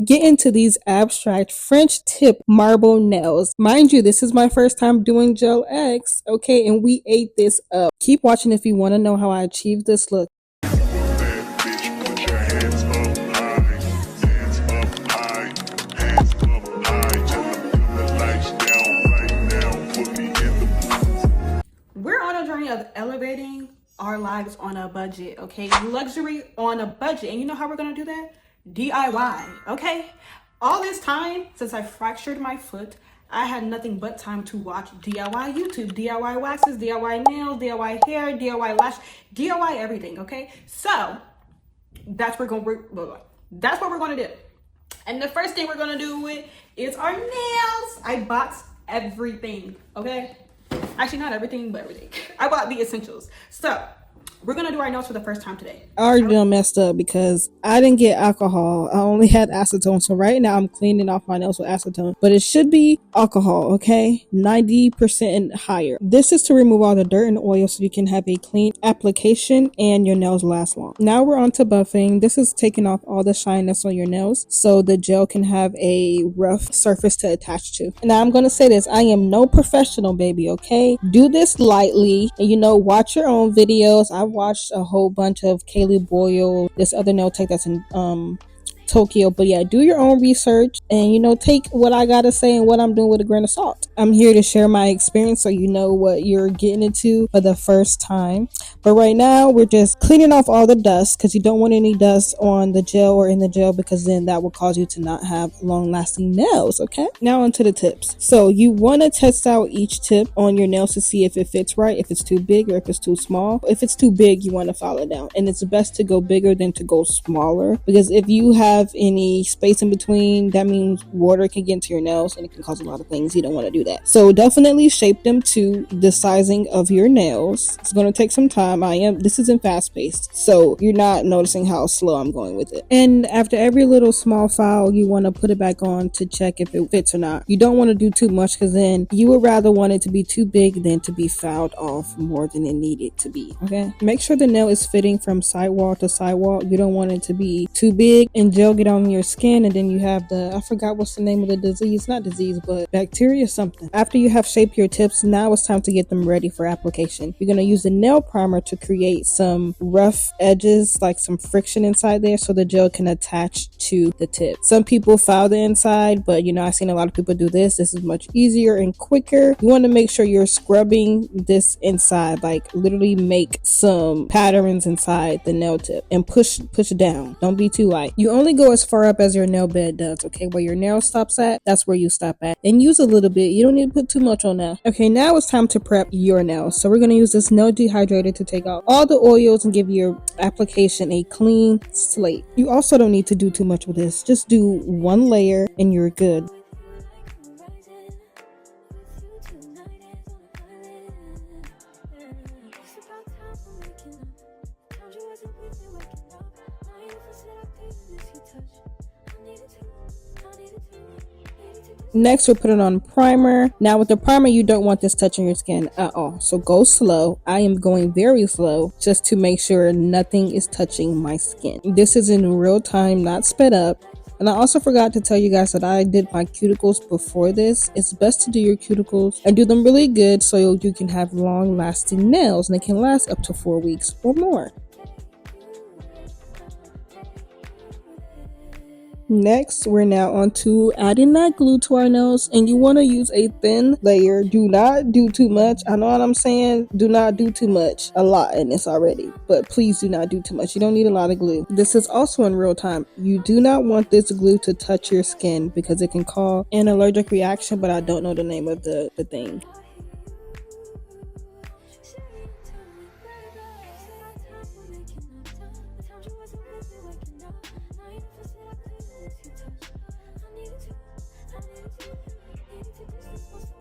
Get into these abstract French tip marble nails. Mind you, this is my first time doing gel X, okay, and we ate this up. Keep watching if you want to know how I achieved this look. We're on a journey of elevating our lives on a budget, okay? Luxury on a budget. And you know how we're gonna do that? DIY, okay? All this time since I fractured my foot, I had nothing but time to watch DIY YouTube, DIY waxes, DIY nails, DIY hair, DIY lash, DIY everything, okay? So that's what we're gonna do. And the first thing we're gonna do is our nails. I bought everything, okay? Actually, not everything, but everything. I bought the essentials. So we're gonna do our nails for the first time today. I already done messed up because I didn't get alcohol. I only had acetone. So right now I'm cleaning off my nails with acetone, but it should be alcohol, okay? 90% and higher. This is to remove all the dirt and oil so you can have a clean application and your nails last long. Now we're on to buffing. This is taking off all the shyness on your nails so the gel can have a rough surface to attach to. Now I'm gonna say this, I am no professional, baby, okay? Do this lightly and watch your own videos. I watched a whole bunch of Kaylee Boyle, this other nail tech that's in Tokyo, but yeah, do your own research and take what I gotta say and what I'm doing with a grain of salt. I'm here to share my experience so you know what you're getting into for the first time. But right now we're just cleaning off all the dust because you don't want any dust on the gel or in the gel because then that will cause you to not have long lasting nails. Okay, now onto the tips. So you want to test out each tip on your nails to see if it fits right, if it's too big or if it's too small. If it's too big, you want to file it down, and it's best to go bigger than to go smaller because if you have any space in between, that means water can get into your nails and it can cause a lot of things. You don't want to do that. So definitely shape them to the sizing of your nails. It's going to take some time. This isn't fast paced, so you're not noticing how slow I'm going with it. And after every little small file, you want to put it back on to check if it fits or not. You don't want to do too much because then you would rather want it to be too big than to be filed off more than it needed to be. Okay, make sure the nail is fitting from sidewall to sidewall. You don't want it to be too big and gel get on your skin and then you have I forgot what's the name of the disease, not disease, but bacteria something. After you have shaped your tips, now it's time to get them ready for application. You're going to use the nail primer to create some rough edges, like some friction inside there so the gel can attach to the tip. Some people file the inside, but I've seen a lot of people do this. This is much easier and quicker. You want to make sure you're scrubbing this inside, like literally make some patterns inside the nail tip and push down. Don't be too light. You only go as far up as your nail bed does, okay? Where your nail stops at, that's where you stop at. And use a little bit. You don't need to put too much on that. Okay, now it's time to prep your nails. So we're going to use this nail dehydrator to take out all the oils and give your application a clean slate. You also don't need to do too much with this. Just do one layer and you're good. Next, we're putting on primer. Now with the primer, you don't want this touching your skin at all. So go slow. I am going very slow just to make sure nothing is touching my skin. This is in real time, not sped up. And I also forgot to tell you guys that I did my cuticles before this. It's best to do your cuticles and do them really good so you can have long lasting nails and they can last up to 4 weeks or more. Next, we're now on to adding that glue to our nails, and you want to use a thin layer. Do not do too much. I know what I'm saying. Do not do too much. A lot in this already, but please do not do too much. You don't need a lot of glue. This is also in real time. You do not want this glue to touch your skin because it can cause an allergic reaction, but I don't know the name of the thing.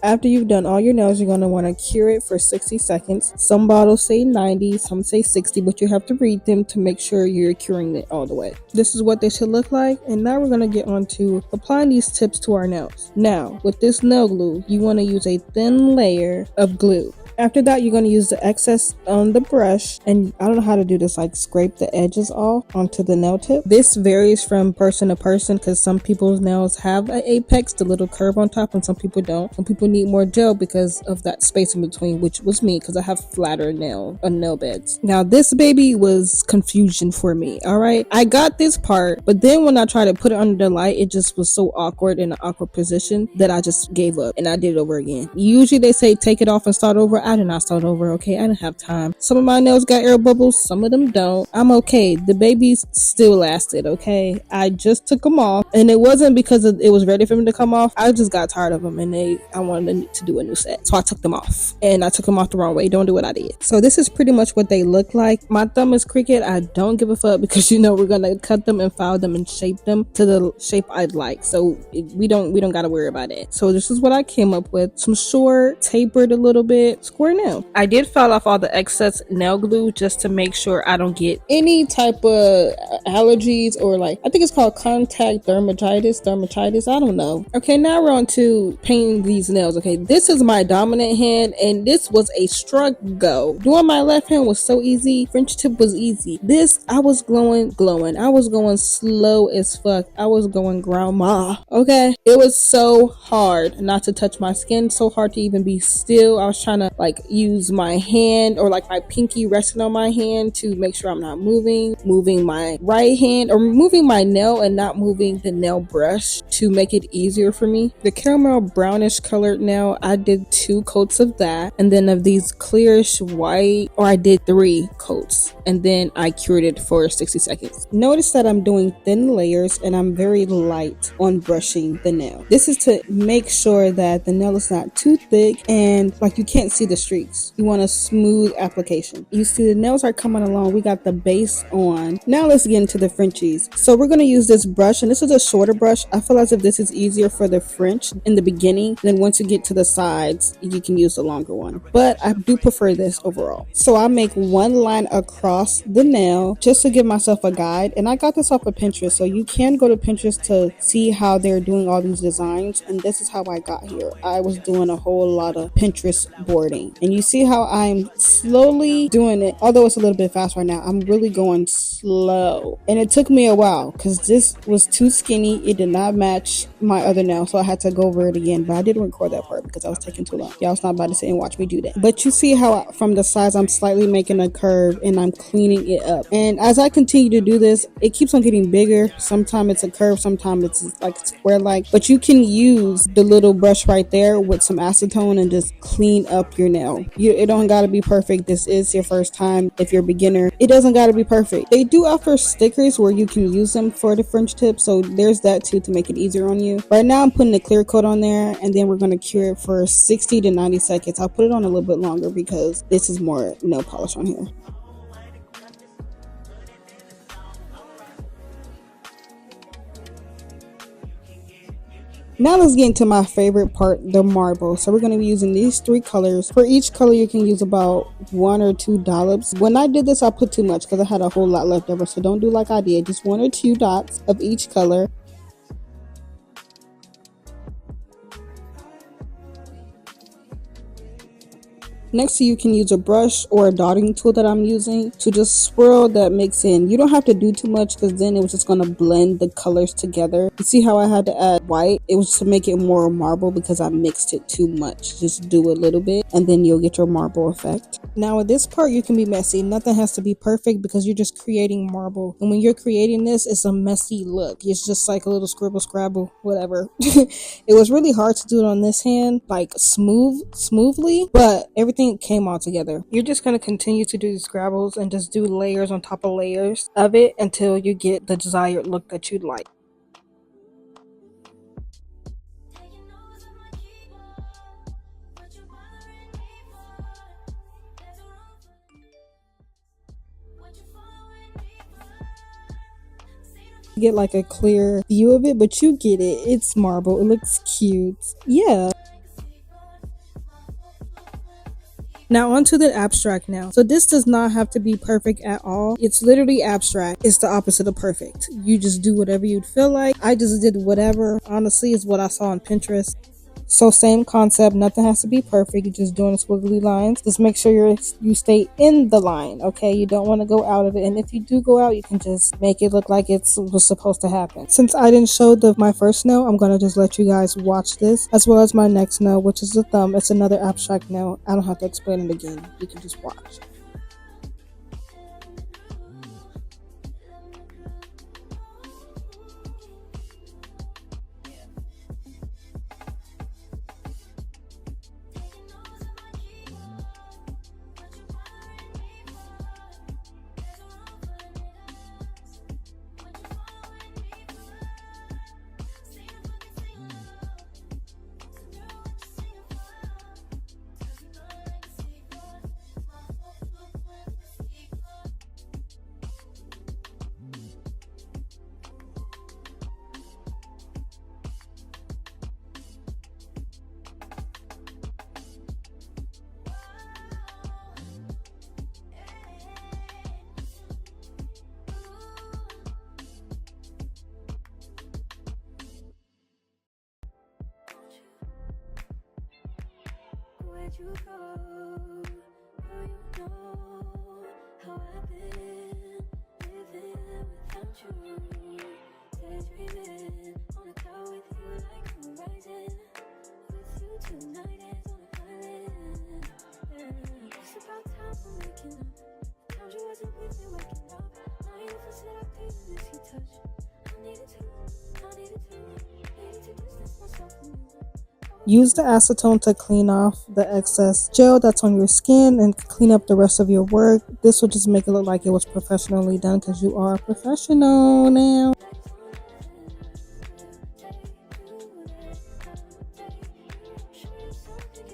After you've done all your nails, you're going to want to cure it for 60 seconds. Some bottles say 90, some say 60, but you have to read them to make sure you're curing it all the way. This is what they should look like. And now we're going to get on to applying these tips to our nails. Now, with this nail glue, you want to use a thin layer of glue. After that, you're going to use the excess on the brush, and I don't know how to do this, like scrape the edges off onto the nail tip. This varies from person to person because some people's nails have an apex, the little curve on top, and some people don't. Some people need more gel because of that space in between, which was me because I have flatter nail beds. Now this baby was confusion for me. All right, I got this part, but then when I tried to put it under the light, it just was so awkward in an awkward position that I just gave up and I did it over again. Usually they say take it off and start over. I did not start over. Okay, I didn't have time. Some of my nails got air bubbles, some of them don't. I'm okay. The babies still lasted. Okay, I just took them off, and it wasn't because it was ready for them to come off. I just got tired of them, and I wanted to do a new set, so I took them off, and I took them off the wrong way. Don't do what I did. So this is pretty much what they look like. My thumb is crooked. I don't give a fuck because we're gonna cut them and file them and shape them to the shape I'd like. So we don't gotta worry about it. So this is what I came up with. Some short, tapered a little bit, square nail. I did file off all the excess nail glue just to make sure I don't get any type of allergies or I think it's called contact dermatitis. I don't know. Okay, now we're on to painting these nails. Okay, this is my dominant hand, and this was a struggle. Doing my left hand was so easy. French tip was easy. This, I was glowing. I was going slow as fuck. I was going grandma. Okay, it was so hard not to touch my skin, so hard to even be still. I was trying to use my hand or my pinky resting on my hand to make sure I'm not moving my right hand or moving my nail and not moving the nail brush to make it easier for me. The caramel brownish colored nail, I did 2 coats of that, and then of these clearish white, or I did 3 coats, and then I cured it for 60 seconds. Notice that I'm doing thin layers and I'm very light on brushing the nail. This is to make sure that the nail is not too thick and you can't see the streaks. You want a smooth application. You see the nails are coming along. We got the base on. Now let's get into the Frenchies. So we're going to use this brush, and this is a shorter brush. I feel as if this is easier for the French in the beginning. Then once you get to the sides, you can use the longer one. But I do prefer this overall. So I make one line across the nail just to give myself a guide. And I got this off of Pinterest. So you can go to Pinterest to see how they're doing all these designs. And this is how I got here. I was doing a whole lot of Pinterest boarding. And you see how I'm slowly doing it. Although it's a little bit fast right now, I'm really going slow. And it took me a while because this was too skinny. It did not match my other nail. So I had to go over it again. But I didn't record that part because I was taking too long. Y'all was not about to sit and watch me do that. But you see how from the sides I'm slightly making a curve and I'm cleaning it up. And as I continue to do this, it keeps on getting bigger. Sometimes it's a curve, sometimes it's square but you can use the little brush right there with some acetone and just clean up your nail. It don't gotta be perfect. This is your first time. If you're a beginner, it doesn't gotta be perfect. They do offer stickers where you can use them for the French tip, so there's that too to make it easier on you. Right now I'm putting a clear coat on there, and then we're going to cure it for 60 to 90 seconds. I'll put it on a little bit longer because this is more nail polish on here. Now let's get into my favorite part, the marble. So we're going to be using these 3 colors. For each color, you can use about 1 or 2 dollops. When I did this, I put too much because I had a whole lot left over. So don't do like I did. Just 1 or 2 dots of each color. Next, you can use a brush or a dotting tool that I'm using to just swirl that mix in. You don't have to do too much because then it was just going to blend the colors together. You see how I had to add white? It was to make it more marble because I mixed it too much. Just do a little bit and then you'll get your marble effect. Now with this part, you can be messy. Nothing has to be perfect because you're just creating marble. And when you're creating this, it's a messy look. It's just like a little scribble scrabble, whatever. It was really hard to do it on this hand, smoothly, but everything came all together. You're just going to continue to do these scrabbles and just do layers on top of layers of it until you get the desired look that you'd like. Get like a clear view of it, but you get it. It's marble. It looks cute. Yeah. Now onto the abstract now. So this does not have to be perfect at all. It's literally abstract. It's the opposite of perfect. You just do whatever you'd feel like. I just did whatever. Honestly, is what I saw on Pinterest. So same concept, nothing has to be perfect. You're just doing squiggly lines. Just make sure you stay in the line, okay? You don't want to go out of it. And if you do go out, you can just make it look like it was supposed to happen. Since I didn't show my first nail, I'm gonna just let you guys watch this, as well as my next nail, which is the thumb. It's another abstract nail. I don't have to explain it again. You can just watch. Where'd you go? Oh, you know how I've been living without you. Daydreaming on a cloud with you like horizon. With you tonight is on an island. Yeah. It's about time for waking up. Found you wasn't with me waking up. Now you for said I couldn't miss your touch. I needed to distance myself from you. Use the acetone to clean off the excess gel that's on your skin and clean up the rest of your work. This will just make it look like it was professionally done because you are a professional now.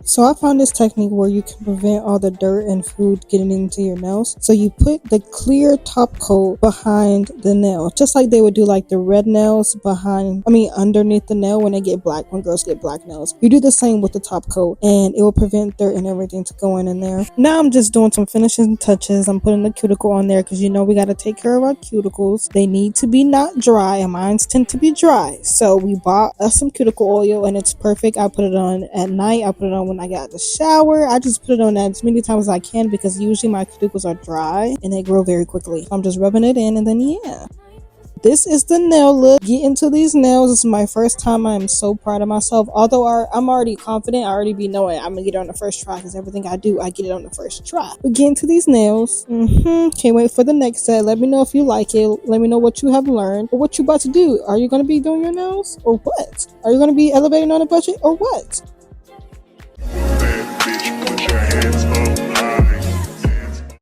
So I found this technique where you can prevent all the dirt and food getting into your nails. So you put the clear top coat behind the nail, just like they would do like the red nails underneath the nail when they get black, when girls get black nails. You do the same with the top coat and it will prevent dirt and everything to go in there. Now I'm just doing some finishing touches. I'm putting the cuticle on there because you know we got to take care of our cuticles. They need to be not dry, and mine tend to be dry. So we bought us some cuticle oil and it's perfect. I put it on at night. I put it on when I got out of the shower. I just put it on as many times as I can because usually my cuticles are dry and they grow very quickly. I'm just rubbing it in and then yeah. This is the nail look. Get into these nails. This is my first time. I am so proud of myself. Although I'm already confident. I already be knowing I'm gonna get it on the first try because everything I do, I get it on the first try. But get into these nails. Can't wait for the next set. Let me know if you like it. Let me know what you have learned or what you about to do. Are you gonna be doing your nails or what? Are you gonna be elevating on a budget or what?